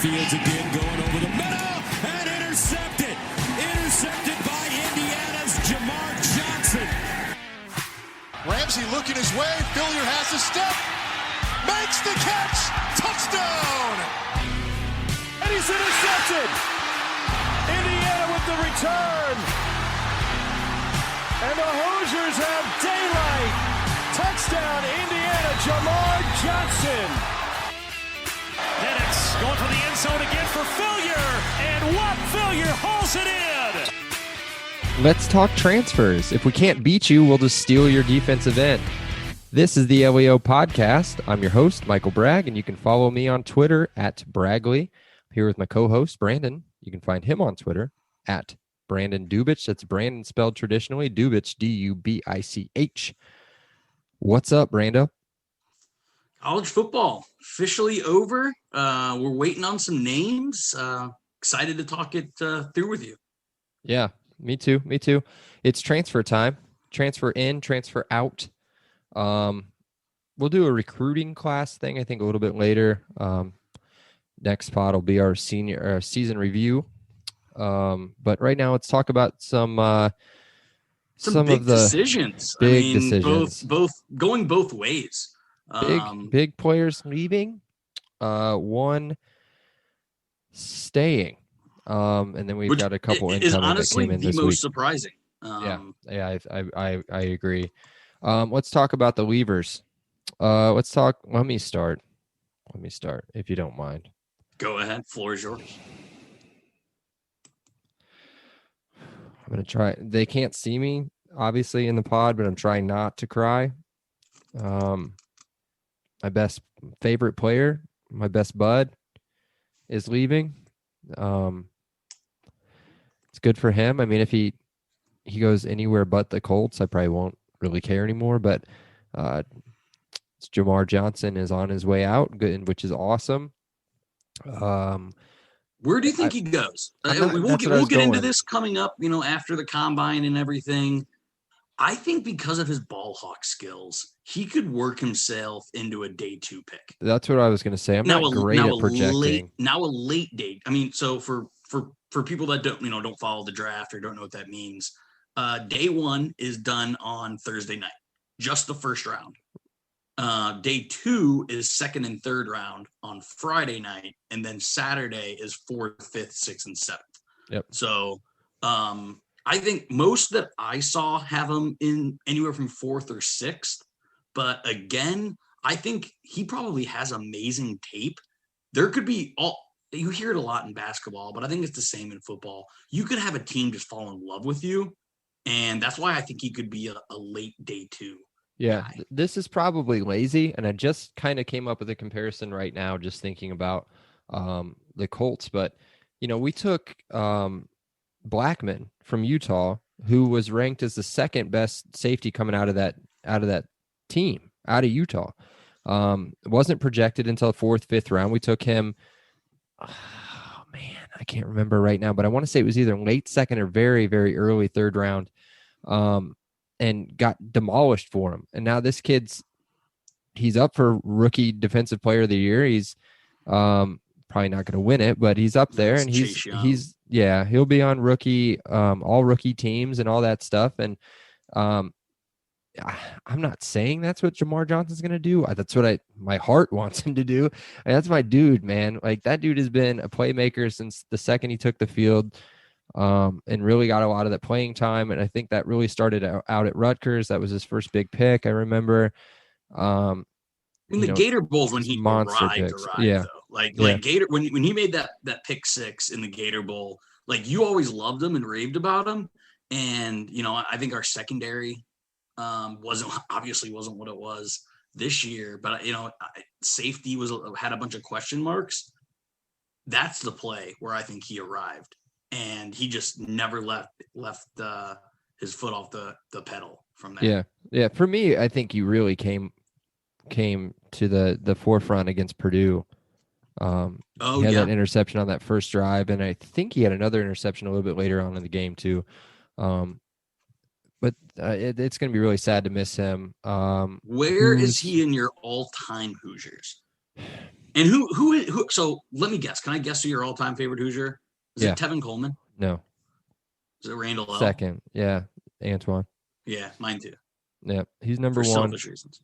Fields again going over the middle and intercepted. Intercepted by Indiana's Jamar Johnson. Ramsey looking his way. Fillier has a step. Makes the catch. Touchdown. And he's intercepted. Indiana with the return. And the Hoosiers have daylight. Touchdown, Indiana, Jamar Johnson. Penix going for the end zone again for Fillier. And what? Fillier hauls it in. Let's talk transfers. If we can't beat you, we'll just steal your defensive end. This is the LEO podcast. I'm your host, Michael Bragg, and you can follow me on Twitter at Braggley. I'm here with my co-host, Brandon. You can find him on Twitter at Brandon Dubich. That's Brandon spelled traditionally, Dubich, D-U-B-I-C-H. What's up, Brando? College football officially over. We're waiting on some names. Excited to talk it through with you. Yeah, me too. It's transfer time. Transfer in, transfer out. We'll do a recruiting class thing, I think, a little bit later. Next pod will be our season review. But right now, let's talk about some big of the decisions. decisions. Both going both ways. Big players leaving, one staying, and then we've got a couple incoming is honestly that came in the this most week. surprising. I agree. Let's talk about the leavers. Let me start if you don't mind. Go ahead. Floor is yours. I'm going to try. They can't see me, obviously, in the pod, but I'm trying not to cry. My best favorite player, my best bud, is leaving. It's good for him. I mean, if he goes anywhere but the Colts, I probably won't really care anymore. But Jamar Johnson is on his way out, which is awesome. Where do you think he goes? We'll get into this coming up, after the combine and everything. I think because of his ball hawk skills, he could work himself into a day 2 pick. That's what I was going to say. I'm not great at projecting. A late date. I mean, so for people that don't follow the draft or don't know what that means, day 1 is done on Thursday night, just the first round. Day 2 is second and third round on Friday night, and then Saturday is 4th, 5th, 6th, and 7th. Yep. So, I think most that I saw have him in anywhere from 4th or 6th. But again, I think he probably has amazing tape. There could be you hear it a lot in basketball, but I think it's the same in football. You could have a team just fall in love with you. And that's why I think he could be a late day 2. Yeah, this is probably lazy. And I just kind of came up with a comparison right now, just thinking about the Colts. But, we took Blackman from Utah, who was ranked as the second best safety coming out of that team, out of Utah. Wasn't projected until the 4th, 5th round. We took him. Oh man, I can't remember right now, but I want to say it was either late 2nd or very, very early 3rd round. And got demolished for him. And now this he's up for rookie defensive player of the year. He's probably not going to win it, but he's up there, and he'll be on rookie, all rookie teams and all that stuff. And I'm not saying that's what Jamar Johnson's going to do. That's what my heart wants him to do. And that's my dude, man. Like, that dude has been a playmaker since the second he took the field. And really got a lot of that playing time. And I think that really started out at Rutgers. That was his first big pick, I remember. In the Gator Bowls when he arrived, yeah. Though. Gator, when he made that pick 6 in the Gator Bowl, you always loved him and raved about him. And, I think our secondary wasn't what it was this year, but safety had a bunch of question marks. That's the play where I think he arrived. And he just never left his foot off the pedal from there. Yeah. For me, I think he really came to the forefront against Purdue. He had that interception on that first drive, and I think he had another interception a little bit later on in the game too. But it's going to be really sad to miss him. Where is he in your all-time Hoosiers? And who? So let me guess. Can I guess who your all-time favorite Hoosier? Is it Tevin Coleman? No. Is it Randall L? Second. Yeah. Antoine. Yeah, mine too. Yeah. He's number For one. selfish reasons.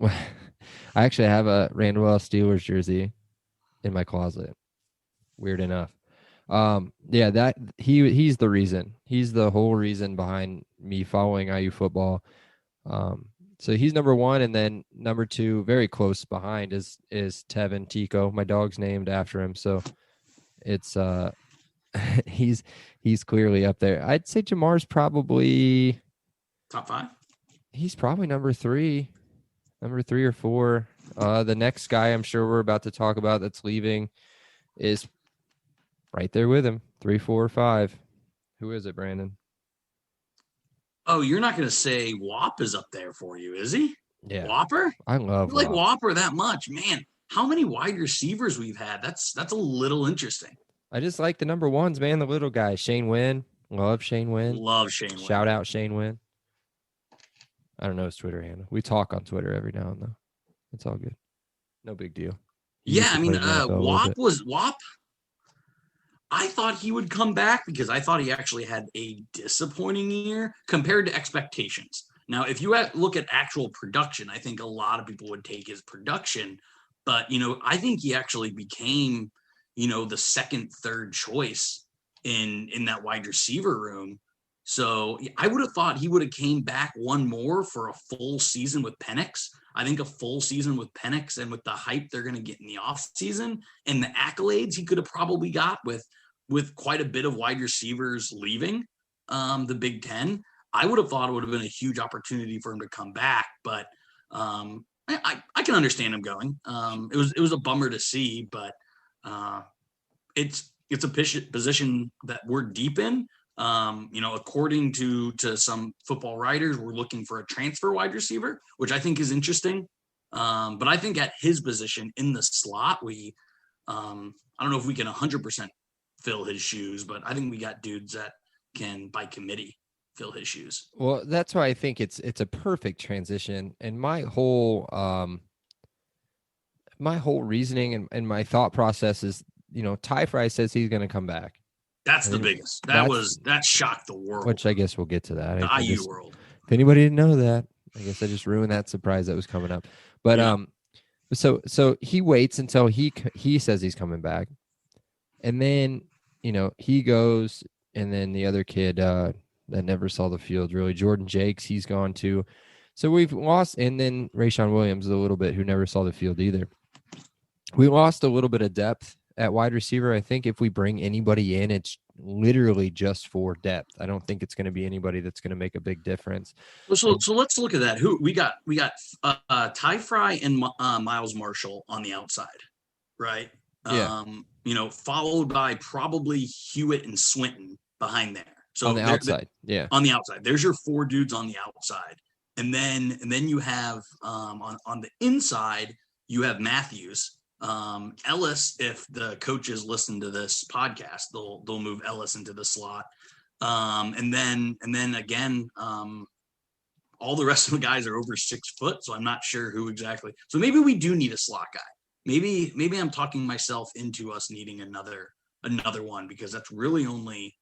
I actually have a Randall L. Steelers jersey in my closet. Weird enough. Yeah, that he's the reason. He's the whole reason behind me following IU football. So he's number one, and then number two, very close behind, is Tevin Tico. My dog's named after him, so it's he's clearly up there. I'd say Jamar's probably top 5. He's probably number 3 or 4. The next guy I'm sure we're about to talk about that's leaving is right there with him, 3, 4, or 5. Who is it, Brandon? Oh, you're not going to say Whop is up there for you, is he? Yeah. Whopper? I love you like Whopper that much. Man, how many wide receivers we've had. That's a little interesting. I just like the number ones, man, the little guys. Shane Wynn. Love Shane Wynn. Love Shane Wynn. Shout out Shane Wynn. I don't know his Twitter handle. We talk on Twitter every now and then. It's all good. No big deal. Yeah, I mean, Whop. I thought he would come back because I thought he actually had a disappointing year compared to expectations. Now, if you look at actual production, I think a lot of people would take his production. But, I think he actually became, the second, third choice in that wide receiver room. So I would have thought he would have came back one more for a full season with Penix. I think a full season with Penix and with the hype they're going to get in the offseason and the accolades he could have probably got with quite a bit of wide receivers leaving the Big Ten, I would have thought it would have been a huge opportunity for him to come back. But I can understand him going. It was a bummer to see, but it's a position that we're deep in. According to some football writers, we're looking for a transfer wide receiver, which I think is interesting. But I think at his position in the slot, I don't know if we can 100% fill his shoes, but I think we got dudes that can, by committee, fill his shoes. Well, that's why I think it's a perfect transition. And my whole reasoning and my thought process is, Ty Fry says he's going to come back. That's the biggest. That shocked the world. Which I guess we'll get to that. The IU world. If anybody didn't know that, I guess I just ruined that surprise that was coming up. But yeah. So he waits until he says he's coming back, and then he goes, and then the other kid that never saw the field, really, Jordan Jakes, he's gone too. So we've lost, and then Rayshawn Williams a little bit, who never saw the field either. We lost a little bit of depth at wide receiver. I think if we bring anybody in, it's literally just for depth. I don't think it's going to be anybody that's going to make a big difference. So let's look at that. Who we got Ty Fry and Miles Marshall on the outside, right? Yeah. Followed by probably Hewitt and Swinton behind there. So on the outside. Yeah. On the outside. There's your 4 dudes on the outside. And then you have on the inside, you have Matthews. Ellis, if the coaches listen to this podcast, they'll move Ellis into the slot. And then again, all the rest of the guys are over 6 foot, so I'm not sure who exactly. So maybe we do need a slot guy. Maybe I'm talking myself into us needing another one, because that's really only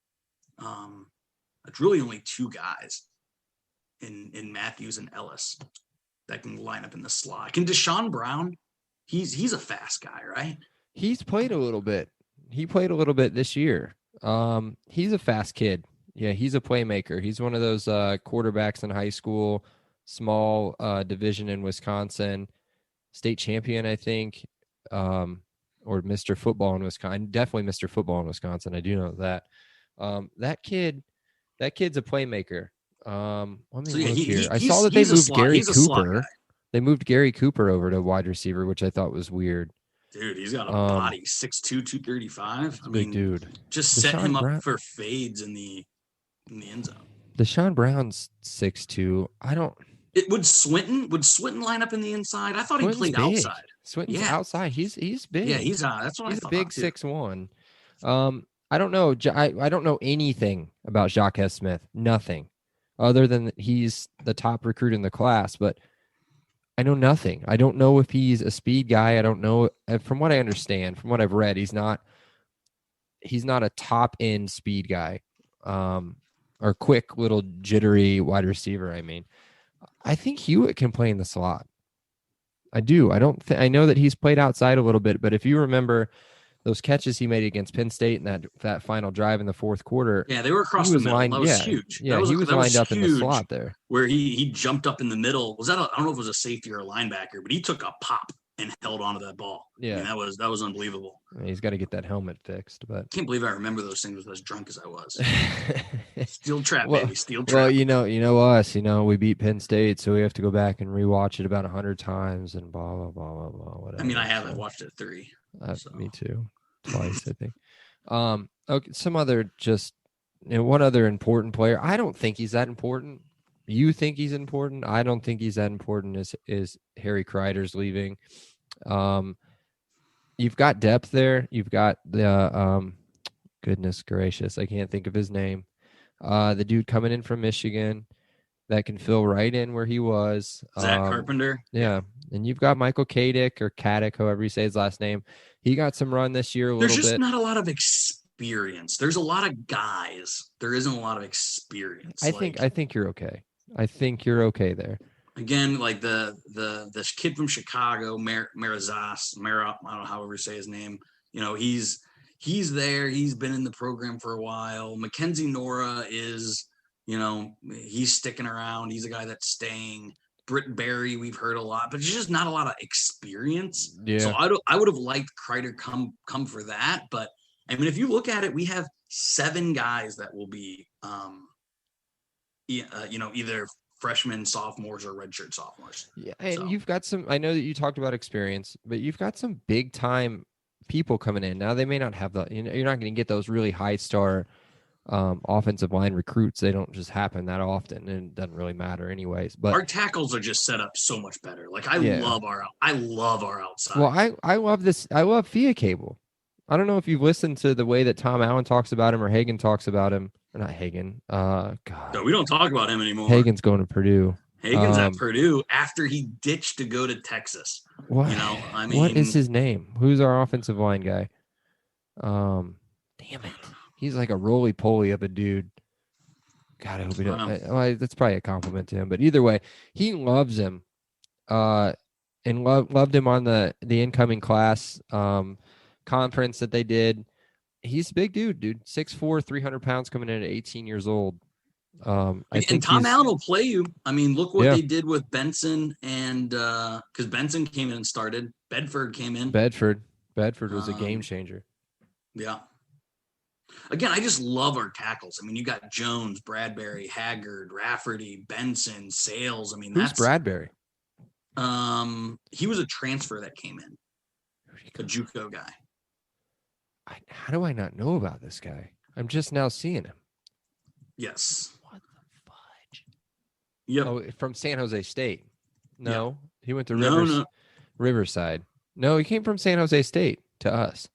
2 guys in Matthews and Ellis that can line up in the slot. Can Deshaun Brown? He's a fast guy, right? He's played a little bit. He played a little bit this year. He's a fast kid. Yeah, he's a playmaker. He's one of those quarterbacks in high school, small division in Wisconsin, state champion, I think, or Mr. Football in Wisconsin. Definitely Mr. Football in Wisconsin. I do know that. That kid's a playmaker. Let me look here. I saw that they moved Gary Cooper. They moved Gary Cooper over to wide receiver, which I thought was weird. Dude, he's got a body, 6'2", 235. Big dude. Just set him up for fades in the end zone. Deshaun Brown's 6'2". Would Swinton line up in the inside? I thought Swinton's he played big. outside. Swinton's outside. He's big. Yeah, that's what I thought. He's a big 6'1". I don't know. I don't know anything about Jacques Smith. Nothing, other than he's the top recruit in the class. But I know nothing. I don't know if he's a speed guy. I don't know. From what I understand, from what I've read, he's not a top end speed guy, or quick little jittery wide receiver. I mean, I think Hewitt can play in the slot. I do. I know that he's played outside a little bit, but if you remember those catches he made against Penn State in that final drive in the fourth quarter, Yeah, they were across the middle. That was huge. Yeah, he was lined up in the slot there, where he jumped up in the middle. I don't know if it was a safety or a linebacker, but he took a pop and held onto that ball. Yeah, I mean, that was unbelievable. He's got to get that helmet fixed, but I can't believe I remember those things as drunk as I was. Steel trap, well, baby, steel trap. Well, you know us. We beat Penn State, so we have to go back and rewatch it about 100 times and blah blah blah blah blah. Whatever. I mean, I haven't watched it 3. Me too, twice I think. Okay, some other one other important player. I don't think he's that important. You think he's important? I don't think he's that important. Is Harry Kreider's leaving? You've got depth there. You've got the goodness gracious, I can't think of his name. The dude coming in from Michigan that can fill right in where he was. Zach Carpenter. Yeah. And you've got Michael Kadick or Kaddick, however you say his last name. He got some run this year. There's just not a lot of experience. There's a lot of guys. There isn't a lot of experience. I think you're okay. I think you're okay there. Again, like this kid from Chicago, Marazas, I don't know however you say his name. He's there. He's been in the program for a while. Mackenzie Nora is, he's sticking around. He's a guy that's staying. Britt Berry, we've heard a lot, but there's just not a lot of experience. Yeah. So I would have liked Kreider come for that. But I mean, if you look at it, we have 7 guys that will be, either freshmen, sophomores, or redshirt sophomores. Yeah, and you've got some. I know that you talked about experience, but you've got some big time people coming in. Now they may not have you're not going to get those really high star offensive line recruits. They don't just happen that often, and it doesn't really matter anyways. But our tackles are just set up so much better. Like I love our outside. Well, I love this. I love Fia Cable. I don't know if you've listened to the way that Tom Allen talks about him or Hagan talks about him. Or not Hagan. God. No, we don't talk about him anymore. Hagan's going to Purdue. Hagan's at Purdue after he ditched to go to Texas. What? What is his name? Who's our offensive line guy? Damn it. He's like a roly-poly of a dude. God, I hope he don't. That's probably a compliment to him. But either way, he loves him. And loved him on the incoming class conference that they did. He's a big dude. 6'4", 300 pounds coming in at 18 years old. And Tom Allen will play you. I mean, look what they did with Benson and because Benson came in and started. Bedford came in. Bedford was a game changer. Yeah. Again, I just love our tackles. I mean, you got Jones, Bradbury, Haggard, Rafferty, Benson, Sales. I mean, who's Bradbury? He was a transfer that came in. A JUCO guy. How do I not know about this guy? I'm just now seeing him. Yes. What the fudge? Yep. Oh, from San Jose State. No, he went to Riverside. No, he came from San Jose State to us.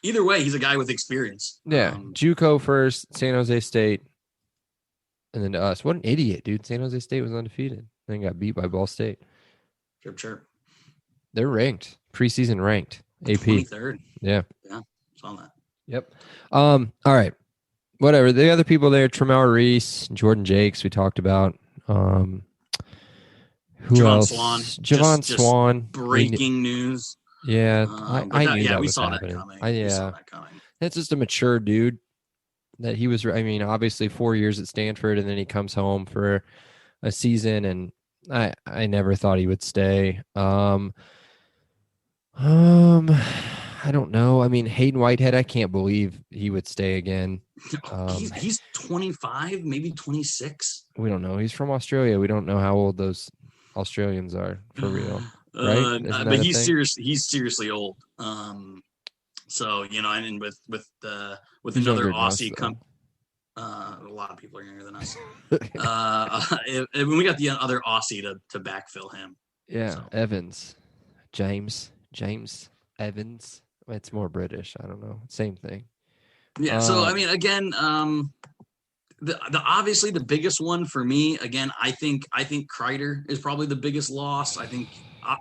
Either way, he's a guy with experience. Yeah, JUCO first, San Jose State, and then to us. What an idiot, dude. San Jose State was undefeated. Then got beat by Ball State. Sure. They're ranked. Preseason ranked. AP. 23rd. Yeah. Yeah, saw that. Yep. All right. Whatever. The other people there, Tremel Reese, Jordan Jakes, we talked about. Who else? Javon Swan. Breaking news. Yeah. I knew that we was saw happening. We saw that coming. That's just a mature dude that he was. I mean, obviously 4 years at Stanford, and then he comes home for a season, and I never thought he would stay. I don't know. I mean, Hayden Whitehead, I can't believe he would stay again. He's 25, maybe 26. We don't know. He's from Australia. We don't know how old those Australians are for real. Right? But he's seriously old. So, and with another Aussie come. A lot of people are younger than us. When we got the other Aussie to backfill him. Yeah, so. Evans. James Evans. It's more British. I don't know. Same thing. Yeah. So I mean, again, obviously the biggest one for me, again, I think Kreider is probably the biggest loss. I think,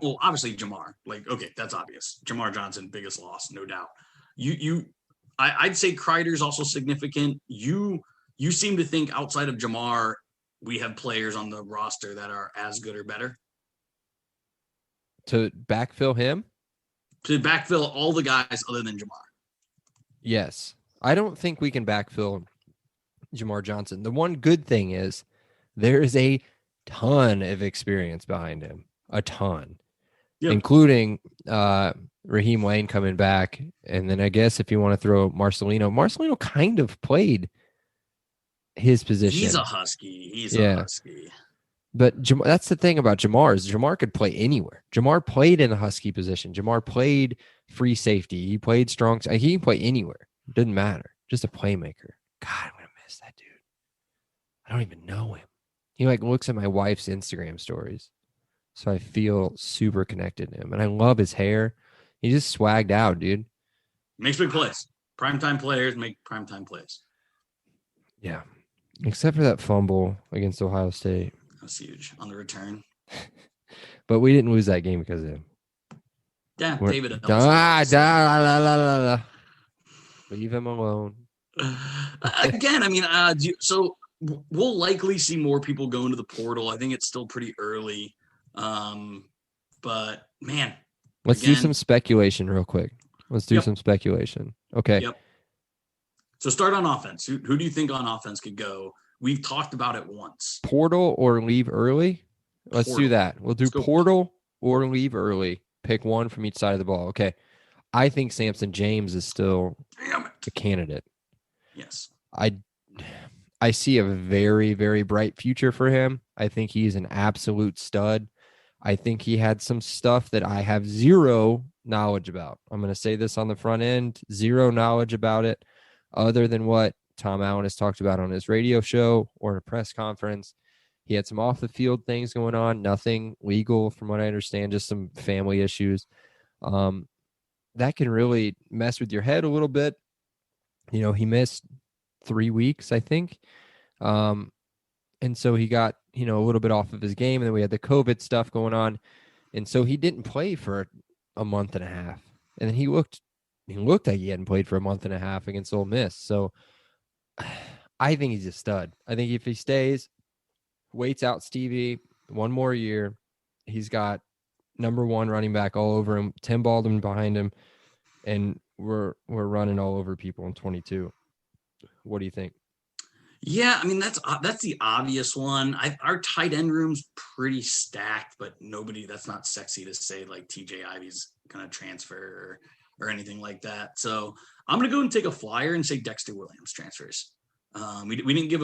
well, obviously Jamar, like, okay, that's obvious. Jamar Johnson, biggest loss, no doubt. I'd say Kreider's also significant. You seem to think outside of Jamar, we have players on the roster that are as good or better. To backfill him? To backfill all the guys other than Jamar. Yes. I don't think we can backfill Jamar Johnson. The one good thing is there is a ton of experience behind him. A ton. Yep. Including Raheem Wayne coming back. And then I guess if you want to throw Marcelino kind of played his position. He's a Husky. A Husky. But that's the thing about Jamar is Jamar could play anywhere. Jamar played in the Husky position. Jamar played free safety. He played strong. He can play anywhere. It doesn't matter. Just a playmaker. God, I'm going to miss that dude. I don't even know him. He looks at my wife's Instagram stories. So I feel super connected to him. And I love his hair. He just swagged out, dude. Makes big plays. Primetime players make primetime plays. Yeah. Except for that fumble against Ohio State. That's huge on the return. But we didn't lose that game because of him. Yeah, David. Leave him alone. Again, I mean, so we'll likely see more people go into the portal. I think it's still pretty early. But man, let's do some speculation real quick. Some speculation. Okay. Yep. So start on offense. Who do you think on offense could go? We've talked about it once. Portal or leave early? Let's do that. We'll do portal or leave early. Pick one from each side of the ball. Okay. I think Samson James is still a candidate. Yes. I see a very, very bright future for him. I think he's an absolute stud. I think he had some stuff that I have zero knowledge about. I'm going to say this on the front end, zero knowledge about it other than what Tom Allen has talked about on his radio show or in a press conference. He had some off the field things going on, nothing legal from what I understand, just some family issues. That can really mess with your head a little bit. You know, he missed 3 weeks, I think. And so he got, a little bit off of his game, and then we had the COVID stuff going on. And so he didn't play for a month and a half. And then he looked like he hadn't played for a month and a half against Ole Miss. So I think he's a stud. I think if he stays, waits out Stevie one more year, he's got number one running back all over him, Tim Baldwin behind him, and we're running all over people in 22. What do you think? Yeah, I mean, that's the obvious one. Our tight end room's pretty stacked, but that's not sexy to say like TJ Ivy's going to transfer or anything like that. So I'm going to go and take a flyer and say Dexter Williams transfers. We didn't give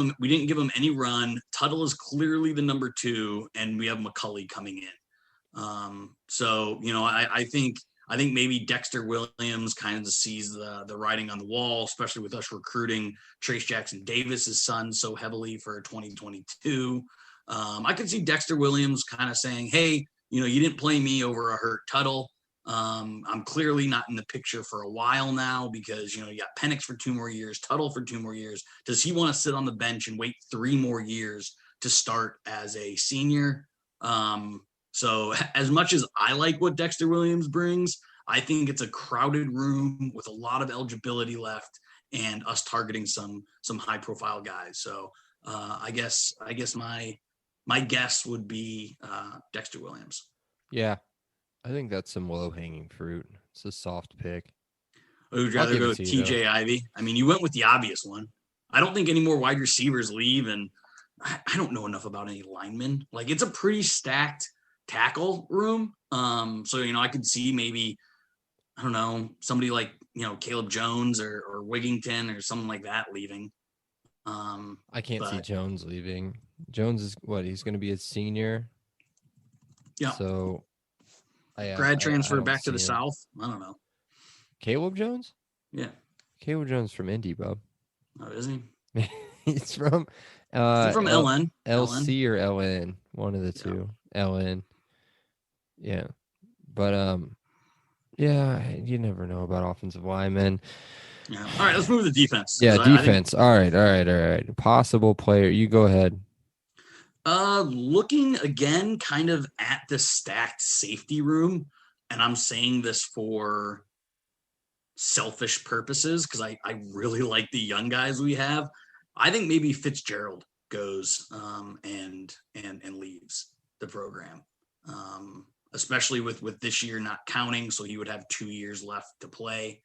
him any run. Tuttle is clearly the number 2, and we have McCulley coming in. So, I think maybe Dexter Williams kind of sees the writing on the wall, especially with us recruiting Trace Jackson Davis's son so heavily for 2022. I could see Dexter Williams kind of saying, hey, you didn't play me over a hurt Tuttle. I'm clearly not in the picture for a while now because, you got Penix for 2 more years, Tuttle for 2 more years. Does he want to sit on the bench and wait 3 more years to start as a senior? So as much as I like what Dexter Williams brings, I think it's a crowded room with a lot of eligibility left and us targeting some high profile guys. So I guess my guess would be Dexter Williams. Yeah. I think that's some low hanging fruit. It's a soft pick. I would rather go with TJ Ivy. I mean, you went with the obvious one. I don't think any more wide receivers leave, and I don't know enough about any linemen. Like, it's a pretty stacked tackle room. So, I could see maybe, I don't know, somebody like, Caleb Jones or Wigington or something like that leaving. I can't see Jones leaving. Jones is he's going to be a senior. Yeah. So grad transfer back to the South. I don't know. Caleb Jones? Yeah. Caleb Jones from Indy, bub. Oh, is he? He's from LN. LC or LN, one of the two. LN. Yeah. But you never know about offensive linemen. Yeah. All right, let's move to defense. Yeah, 'cause I think, defense. All right. Possible player. You go ahead. looking again kind of at the stacked safety room, and I'm saying this for selfish purposes because I really like the young guys we have. I think maybe Fitzgerald goes and leaves the program, especially with this year not counting, so he would have 2 years left to play.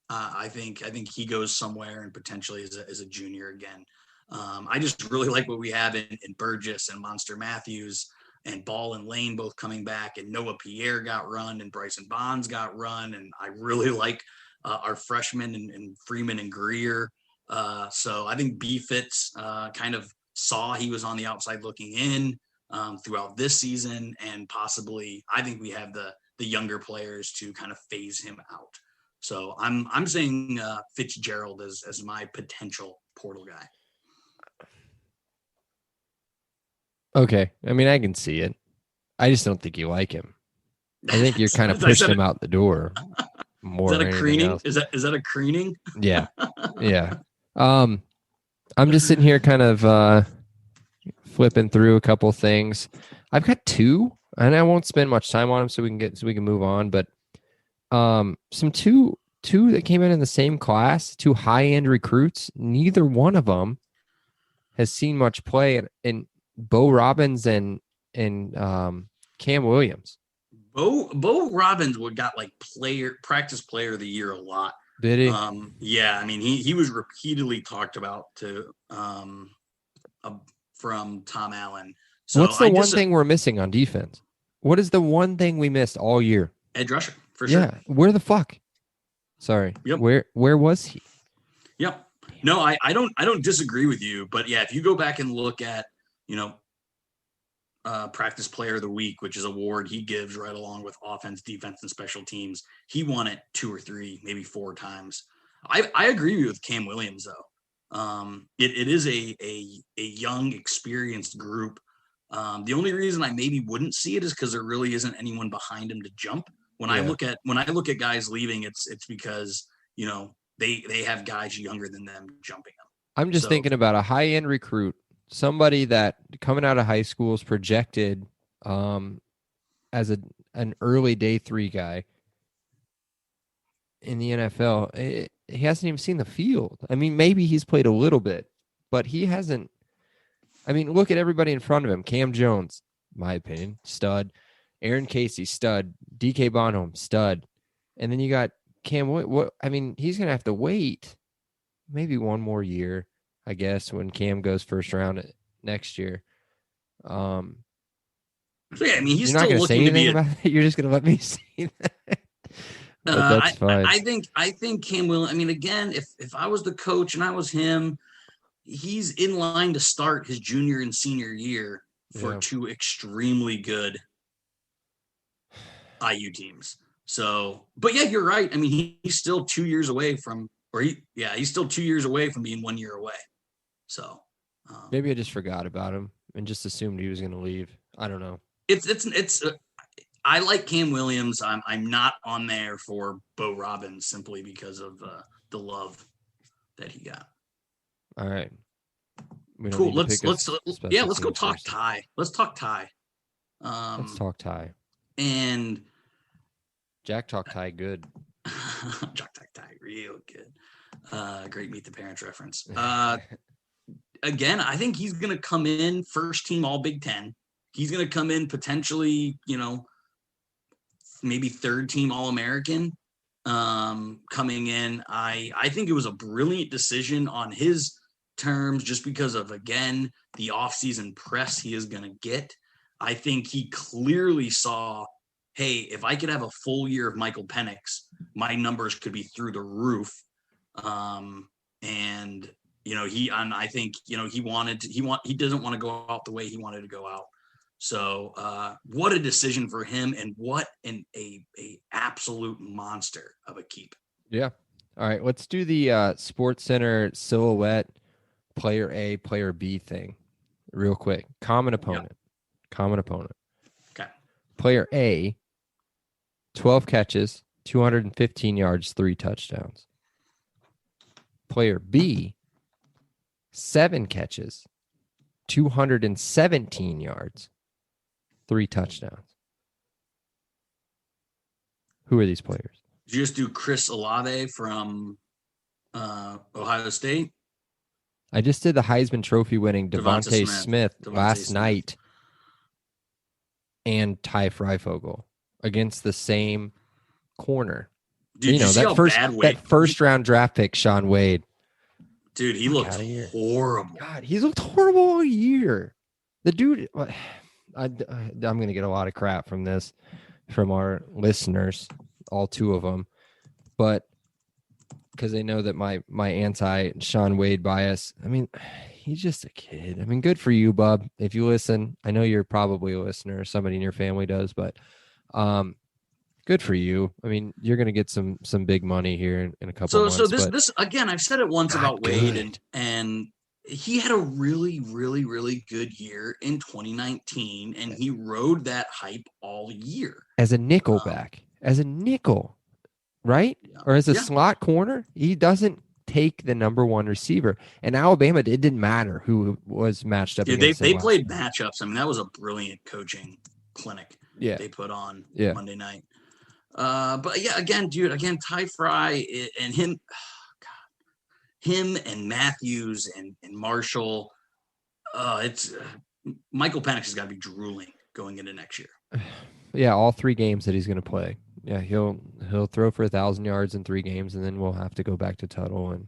I think he goes somewhere and potentially as a junior again. I just really like what we have in Burgess and Monster Matthews and Ball and Lane both coming back, and Noah Pierre got run and Bryson Bonds got run. And I really like our freshmen and Freeman and Greer. So I think B-Fitz kind of saw he was on the outside looking in throughout this season, and possibly I think we have the younger players to kind of phase him out. So I'm saying Fitzgerald as my potential portal guy. Okay. I mean, I can see it. I just don't think you like him. I think you're kind of pushing him out the door more. Is that a creening? Else. Is that a creening? Yeah. Yeah. I'm just sitting here kind of flipping through a couple things. I've got two, and I won't spend much time on them so we can move on. But some two that came in the same class, two high-end recruits. Neither one of them has seen much play in Bo Robbins and Cam Williams. Bo Robbins got like practice player of the year a lot. Did he? Yeah, I mean he was repeatedly talked about from Tom Allen. So what's the one thing we're missing on defense? What is the one thing we missed all year? Edge rusher, for sure. Yeah, where the fuck? Sorry. Yep. Where was he? Yep. No, I don't disagree with you, but yeah, if you go back and look at, practice player of the week, which is an award he gives right along with offense, defense, and special teams, he won it 2 or 3, maybe 4 times. I agree with Cam Williams though. It is a young, experienced group. The only reason I maybe wouldn't see it is because there really isn't anyone behind him to jump. When I look at guys leaving, it's because they have guys younger than them jumping them. I'm just thinking about a high-end recruit, somebody that coming out of high school is projected as an early day 3 guy in the NFL. He hasn't even seen the field. I mean, maybe he's played a little bit, but he hasn't. I mean, look at everybody in front of him. Cam Jones, my opinion, stud. Aaron Casey, stud. DK Bonhomme, stud. And then you got Cam. What? I mean, he's going to have to wait maybe one more year, I guess, when Cam goes first round next year. So yeah, I mean, he's you're not still going to say looking to anything be. about it? You're just going to let me say that. But that's fine. I think Cam Williams. I mean, again, if I was the coach and I was him, he's in line to start his junior and senior year for 2 extremely good IU teams. So, but yeah, you're right. I mean, he's still 2 years away from, he's still 2 years away from being 1 year away. So maybe I just forgot about him and just assumed he was going to leave. I don't know. It's I like Cam Williams. I'm not on there for Bo Robbins simply because of the love that he got. All right. Cool. Let's go talk Ty. Let's talk Ty. Let's talk Ty. And Jack talk Ty good. Jack talk Ty real good. Great Meet the Parents reference. Again, I think he's going to come in first team All Big Ten. He's going to come in potentially, maybe third team All American. Coming in, I think it was a brilliant decision on his terms, just because of, again, the offseason press he is going to get. I think he clearly saw, hey, if I could have a full year of Michael Penix, my numbers could be through the roof. I think, he doesn't want to go out the way he wanted to go out. So what a decision for him, and what a absolute monster of a keep. Yeah. All right. Let's do the Sports Center silhouette player A, player B thing real quick. Common opponent. Okay. Player A, 12 catches, 215 yards, 3 touchdowns. Player B, 7 catches, 217 yards, 3 touchdowns. Who are these players? Did you just do Chris Olave from Ohio State? I just did the Heisman Trophy winning Devontae Smith last night and Ty Freifogel against the same corner. Dude, you know, that first round draft pick, Sean Wade. Dude, he looked horrible. God, he's looked horrible all year. The dude, I'm going to get a lot of crap from this, from our listeners, all 2 of them, but because they know that my anti Sean Wade bias. I mean, he's just a kid. I mean, good for you, bub. If you listen, I know you're probably a listener. Somebody in your family does, but good for you. I mean, you're going to get some big money here in a couple months. So this again, I've said it once about Wade, and he had a really, really, really good year in 2019, and he rode that hype all year as a nickel back, right? Yeah. Or as a slot corner. He doesn't take the number 1 receiver. And Alabama, it didn't matter who was matched up. Dude, they played matchups. I mean, that was a brilliant coaching clinic they put on Monday night. But yeah, again, Ty Fry and him, him and Matthews and Marshall, it's Michael Penix has got to be drooling going into next year. Yeah, all 3 games that he's going to play. Yeah, he'll throw for 1,000 yards in 3 games, and then we'll have to go back to Tuttle and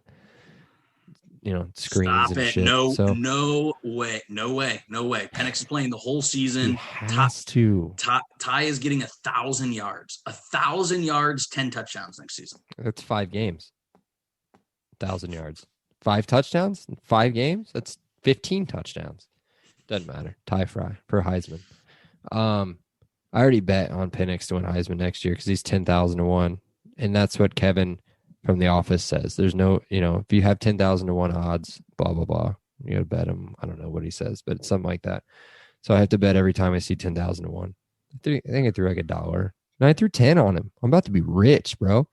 screens. Stop and it! Shit. No way. Penix is playing the whole season. He has to. Ty is getting 1,000 yards. 1,000 yards, 10 touchdowns next season. That's 5 games. 1,000 yards, 5 touchdowns, 5 games. That's 15 touchdowns. Doesn't matter. Ty Fry for Heisman. I already bet on Penix to win Heisman next year because he's 10,000 to 1, and that's what Kevin from The Office says. There's no, if you have 10,000 to 1 odds, blah blah blah, you got to bet him. I don't know what he says, but it's something like that. So I have to bet every time I see 10,000 to 1. I think I threw like $1, and I threw 10 on him. I'm about to be rich, bro.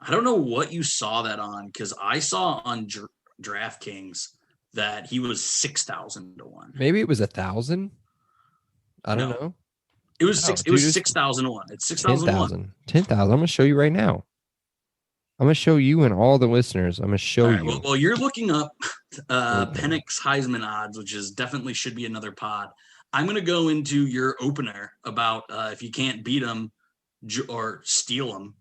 I don't know what you saw that on, because I saw on DraftKings that he was 6,000 to 1. Maybe it was 1,000. I don't know. It was 6,000 to 1. It's 6,000. 10,000. I'm gonna show you right now. I'm gonna show you and all the listeners. I'm gonna show you. Well, you're looking up Penix Heisman odds, which is definitely should be another pod. I'm gonna go into your opener about if you can't beat them or steal them.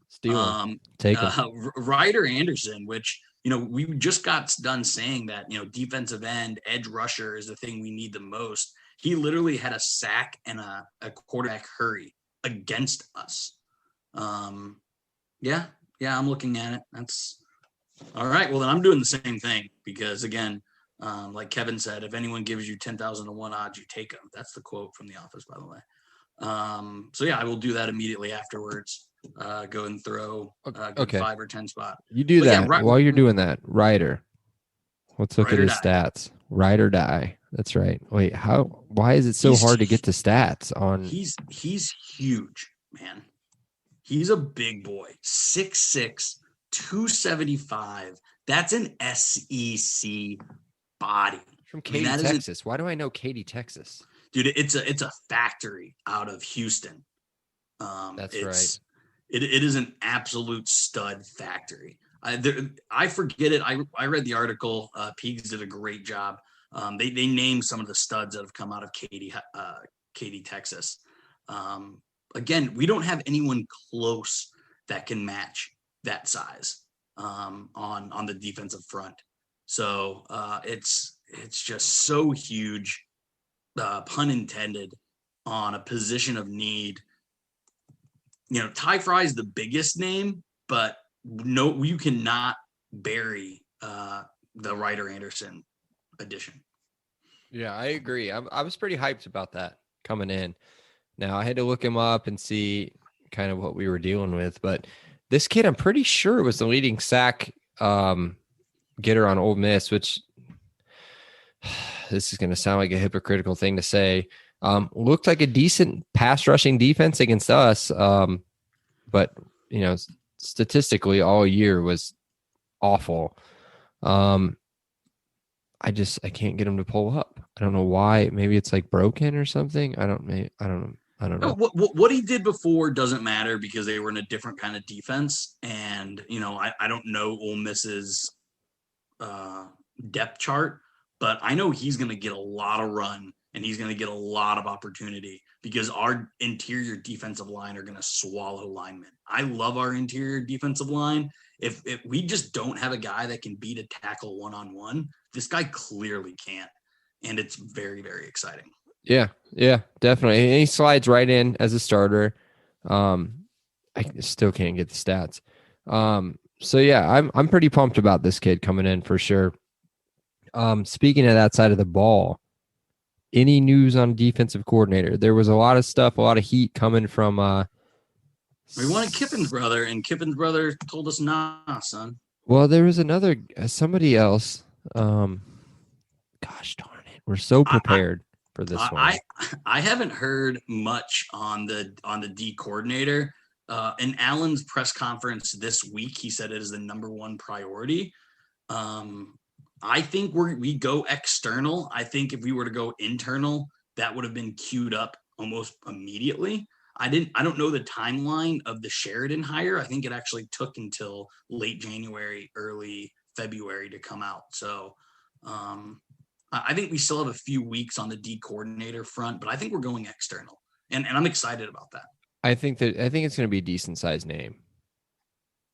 Take them. Ryder Anderson, which we just got done saying that defensive end, edge rusher is the thing we need the most. He literally had a sack and a quarterback hurry against us. Yeah, I'm looking at it. That's all right. Well, then I'm doing the same thing because, again, like Kevin said, if anyone gives you 10,000 to 1 odds, you take them. That's the quote from The Office, by the way. So, yeah, I will do that immediately afterwards. Go and throw a good 5 or 10 spot. You do that while you're doing that. Ryder. Let's look at his stats. Ride or die. That's right. Wait, why is it so hard to get the stats on? He's huge, man. He's a big boy. 6'6", 275. That's an SEC body. From Katy, Texas. Why do I know Katy, Texas? Dude, it's a factory out of Houston. That's right. It is an absolute stud factory. I forget it. I read the article. Peegs did a great job. They named some of the studs that have come out of Katy, Texas. Again, we don't have anyone close that can match that size on the defensive front. So it's just so huge, pun intended, on a position of need. Ty Fry is the biggest name, but no, you cannot bury the Ryder Anderson addition. Yeah, I agree. I was pretty hyped about that coming in. Now I had to look him up and see kind of what we were dealing with, but this kid, I'm pretty sure, was the leading sack getter on Ole Miss, which this is going to sound like a hypocritical thing to say. Looked like a decent pass rushing defense against us, but statistically all year was awful. I can't get him to pull up. I don't know why. Maybe it's like broken or something. I don't know. No, what he did before doesn't matter because they were in a different kind of defense. And, I don't know Ole Miss's depth chart, but I know he's going to get a lot of run and he's going to get a lot of opportunity because our interior defensive line are going to swallow linemen. I love our interior defensive line. If we just don't have a guy that can beat a tackle one-on-one, this guy clearly can't. And it's very, very exciting. Yeah, definitely. And he slides right in as a starter. I still can't get the stats. So yeah, I'm pretty pumped about this kid coming in for sure. Speaking of that side of the ball, any news on defensive coordinator? There was a lot of stuff, a lot of heat coming from we wanted Kippen's brother, and Kippen's brother told us, nah, son. Well, there was somebody else. Gosh darn it. We're so prepared for this one. I haven't heard much on the D coordinator. In Allen's press conference this week, he said it is the number one priority. I think we go external. I think if we were to go internal, that would have been queued up almost immediately. I don't know the timeline of the Sheridan hire. I think it actually took until late January, early February to come out. So I think we still have a few weeks on the D coordinator front, but I think we're going external, and I'm excited about that. I think it's going to be a decent sized name.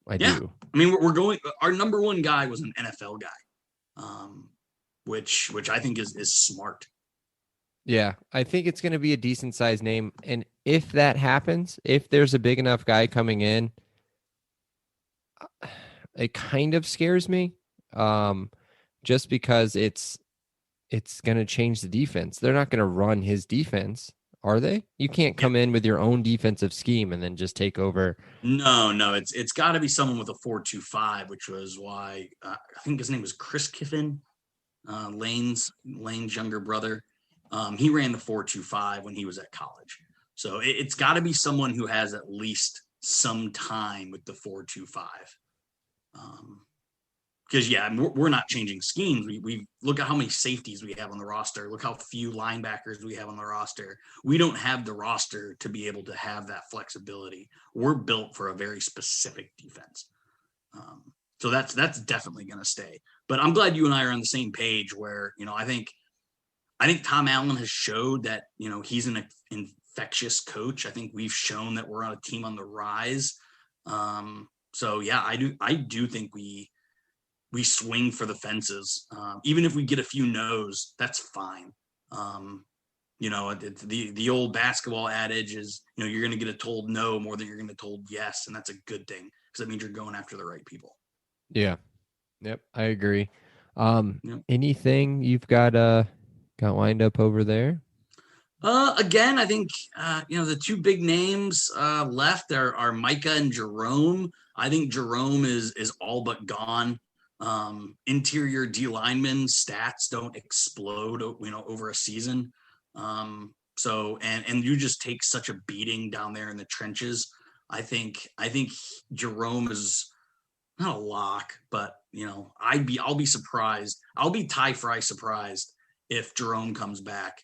I do. I mean, we're going. Our number one guy was an NFL guy, which I think is smart. Yeah, I think it's going to be a decent sized name, and if that happens, if there's a big enough guy coming in, it kind of scares me, just because it's going to change the defense. They're not going to run his defense, are they? You can't come in with your own defensive scheme and then just take over. No, it's got to be someone with a 4-2-5, which was why I think his name was Chris Kiffin, Lane's younger brother. He ran the 4-2-5 when he was at college. So it's got to be someone who has at least some time with the 4-2-5. Because, we're not changing schemes. We look at how many safeties we have on the roster. Look how few linebackers we have on the roster. We don't have the roster to be able to have that flexibility. We're built for a very specific defense. So that's definitely going to stay. But I'm glad you and I are on the same page where, I think Tom Allen has showed that, he's an infectious coach. I think we've shown that we're on a team on the rise. I do think we swing for the fences. Even if we get a few no's, that's fine. The old basketball adage is, you're going to get a told no more than you're going to told yes. And that's a good thing because that means you're going after the right people. Yeah. Yep. I agree. Anything you've got lined up over there? Again, I think, the two big names left are Micah and Jerome. I think Jerome is all but gone. Interior D lineman stats don't explode, over a season. So you just take such a beating down there in the trenches. I think Jerome is not a lock, but I'll be surprised. I'll be Ty Fry surprised if Jerome comes back.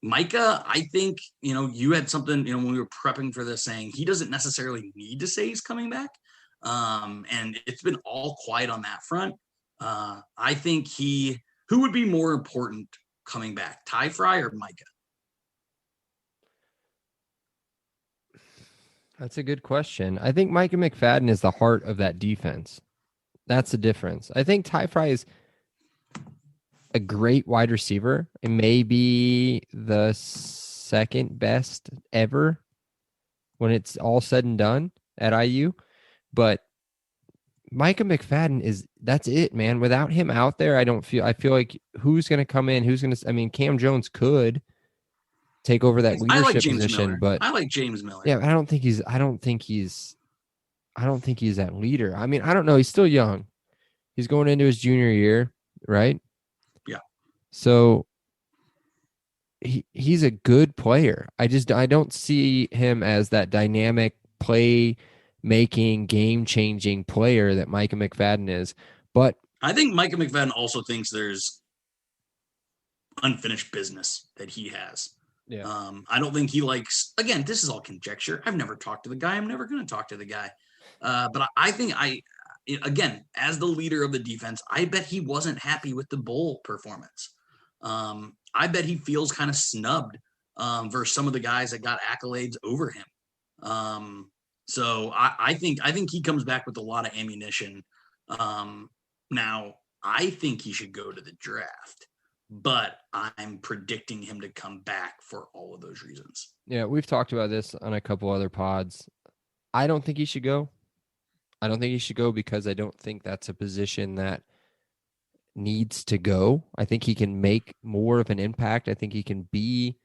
Micah, I think, you had something, when we were prepping for this saying he doesn't necessarily need to say he's coming back. And it's been all quiet on that front. I think who would be more important coming back, Ty Fry or Micah? That's a good question. I think Micah McFadden is the heart of that defense. That's the difference. I think Ty Fry is a great wide receiver and maybe the second best ever when it's all said and done at IU. But Micah McFadden that's it, man. Without him out there, I feel like who's going to come in? Cam Jones could take over that leadership position, Miller. but I like James Miller. Yeah, I don't think he's that leader. I don't know. He's still young. He's going into his junior year, right? Yeah. So he's a good player. I don't see him as that dynamic play making, game-changing player that Micah McFadden is. But I think Micah McFadden also thinks there's unfinished business that he has. yeah, I don't think he likes, again, this is all conjecture. I've never talked to the guy. I'm never going to talk to the guy. But I think again, as the leader of the defense, I bet he wasn't happy with the bowl performance. I bet he feels kind of snubbed versus some of the guys that got accolades over him. So I think he comes back with a lot of ammunition. Now, I think he should go to the draft, but I'm predicting him to come back for all of those reasons. yeah, we've talked about this on a couple other pods. I don't think he should go. I don't think he should go because I don't think that's a position that needs to go. I think he can make more of an impact. I think he can be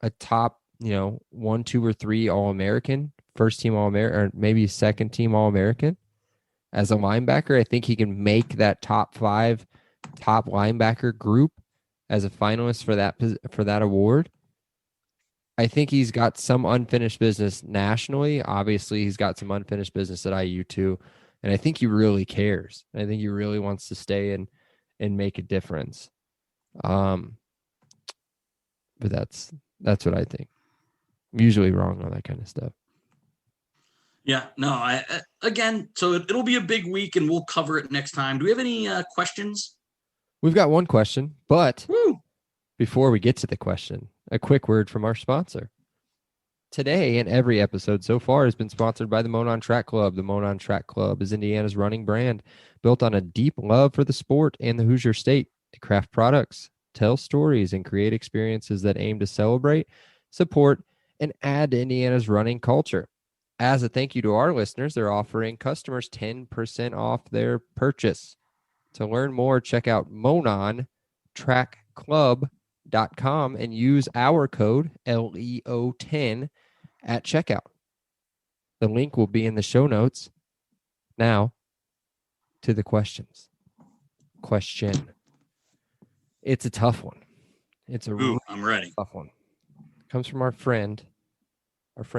a top, 1, 2, or 3 All-American, first team All-American, or maybe second team All-American as a linebacker. I think he can make that top 5 top linebacker group as a finalist for that award. I think he's got some unfinished business nationally. Obviously, he's got some unfinished business at IU too. And I think he really cares. I think he really wants to stay and make a difference. But that's what I think. I'm usually wrong on that kind of stuff. Yeah, no, again, so it'll be a big week and we'll cover it next time. Do we have any questions? We've got one question, but Woo! before we get to the question, a quick word from our sponsor. Today and every episode so far has been sponsored by the Monon Track Club. The Monon Track Club is Indiana's running brand, built on a deep love for the sport and the Hoosier State. They craft products, tell stories, and create experiences that aim to celebrate, support, and add to Indiana's running culture. As a thank you to our listeners, they're offering customers 10% off their purchase. To learn more, check out monontrackclub.com and use our code LEO10 at checkout. The link will be in the show notes. Now, to the questions. Question. It's a tough one. It's a really I'm ready. tough one. Comes from our friend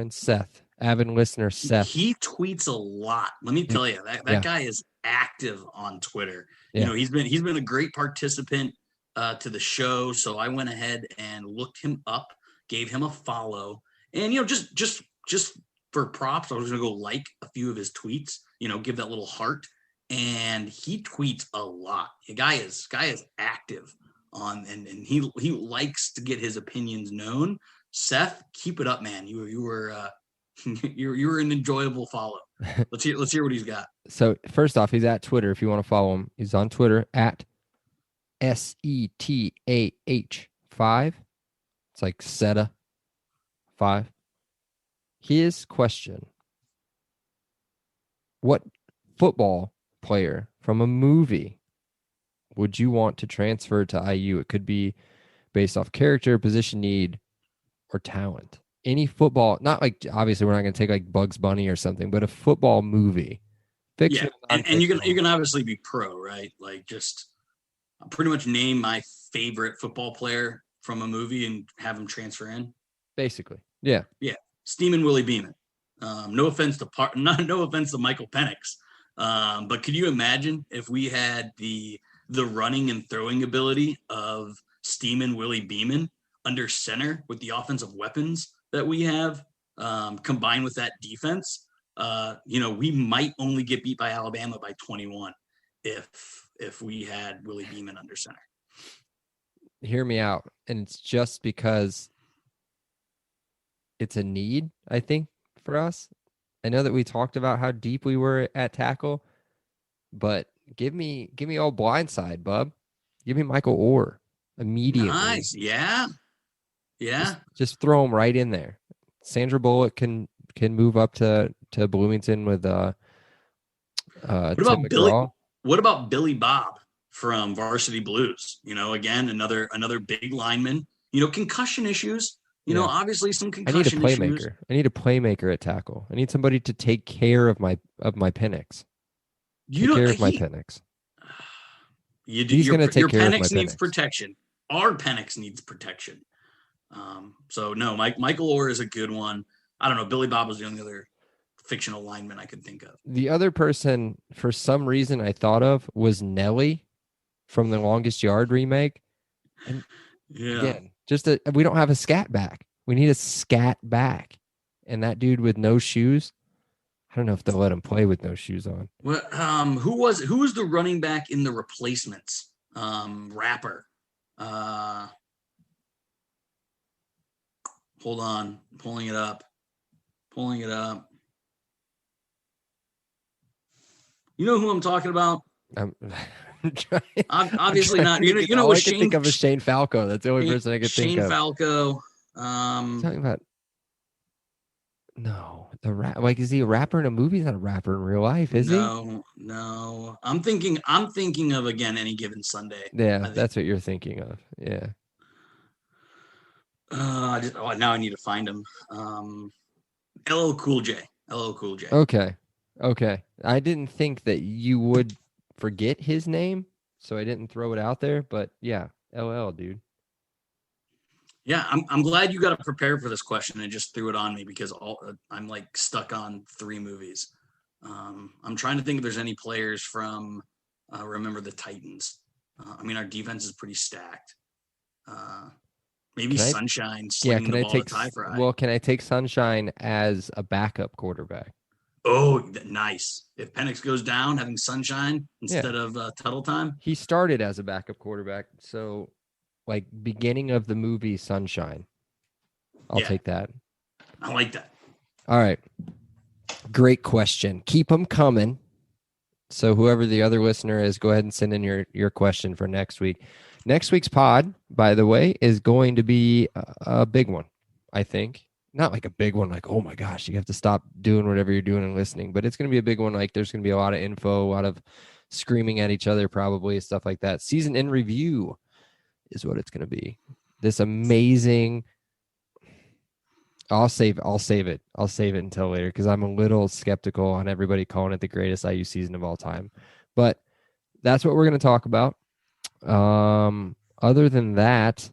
Seth, avid listener Seth. He tweets a lot. Let me tell you, that guy is active on Twitter. Yeah. He's been a great participant to the show. So I went ahead and looked him up, gave him a follow, and just for props, I was gonna go like a few of his tweets. Give that little heart, and he tweets a lot. The guy is active on, and he likes to get his opinions known. Seth, keep it up, man. You were an enjoyable follow. Let's hear what he's got. So first off, he's at Twitter. If you want to follow him, he's on Twitter at SETAH5. It's like SETA 5. His question: what football player from a movie would you want to transfer to IU? It could be based off character, position need, or talent. Any football, not like, obviously we're not going to take like Bugs Bunny or something, but a football movie. Fiction, yeah, and you can obviously be pro, right? Like just pretty much name my favorite football player from a movie and have him transfer in. Basically, yeah. Steamin' Willie Beeman. No offense to Michael Penix, but could you imagine if we had the running and throwing ability of Steamin' Willie Beeman under center with the offensive weapons that we have, combined with that defense? We might only get beat by Alabama by 21 if we had Willie Beeman under center. Hear me out. And it's just because it's a need, I think, for us. I know that we talked about how deep we were at tackle, but give me all blindside, bub. Give me Michael Orr immediately. Nice. Yeah. Just throw him right in there. Sandra Bullock can move up to Bloomington with Tim McGraw. What about Billy Bob from Varsity Blues? Again, another big lineman. Concussion issues. Obviously some concussion issues. I need a playmaker at tackle. I need somebody to take care of my Penix. He's going to take care of my Penix needs protection. Our Penix needs protection. So no, Michael Orr is a good one. I don't know. Billy Bob was the only other fictional lineman I could think of. The other person, for some reason, I thought of was Nelly from the Longest Yard remake. And again, we don't have a scat back. We need a scat back. And that dude with no shoes, I don't know if they'll let him play with no shoes on. Well, who was the running back in the Replacements? Rapper. Hold on, pulling it up. You know who I'm talking about? I'm Obviously not. You know, all I can think of is Shane Falco. That's the only person I could think of. Shane Falco. Talking about no, the rap. Like, is he a rapper in a movie? He's not a rapper in real life, is he? No. I'm thinking of, again, Any Given Sunday. Yeah, that's what you're thinking of. Yeah. Now I need to find him. LL Cool J. Okay. I didn't think that you would forget his name, so I didn't throw it out there. But yeah, LL, dude. Yeah, I'm glad you got to prepare for this question and just threw it on me, because I'm like stuck on 3 movies. I'm trying to think if there's any players from Remember the Titans. I mean, our defense is pretty stacked. Maybe Sunshine slinging the ball to tie fry. Well, can I take Sunshine as a backup quarterback? Oh, nice. If Penix goes down, having Sunshine instead of Tuttle time. He started as a backup quarterback, so like beginning of the movie Sunshine. I'll take that. I like that. All right. Great question. Keep them coming. So whoever the other listener is, go ahead and send in your question for next week. Next week's pod, by the way, is going to be a big one, I think. Not like a big one, like, oh my gosh, you have to stop doing whatever you're doing and listening. But it's going to be a big one. Like, there's going to be a lot of info, a lot of screaming at each other, probably, stuff like that. Season in review is what it's going to be. This amazing. I'll save it. I'll save it until later, because I'm a little skeptical on everybody calling it the greatest IU season of all time. But that's what we're going to talk about. Other than that,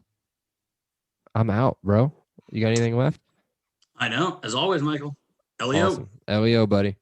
I'm out, bro. You got anything left? I know. As always, Michael. Elio. Awesome. Elio, buddy.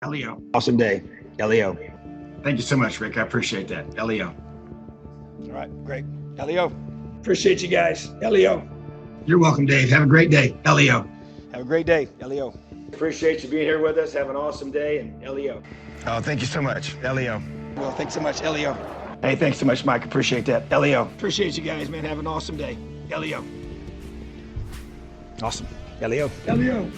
Leo. Awesome day. Leo. Thank you so much, Rick. I appreciate that. Leo. All right, great. Leo. Appreciate you guys. Leo. You're welcome, Dave. Have a great day. Leo. Have a great day. Leo. Appreciate you being here with us. Have an awesome day. And Leo. Oh, thank you so much. Leo. Well, thanks so much, Leo. Hey, thanks so much, Mike. Appreciate that. Leo. Appreciate you guys, man. Have an awesome day. Leo. Awesome. Leo. Leo.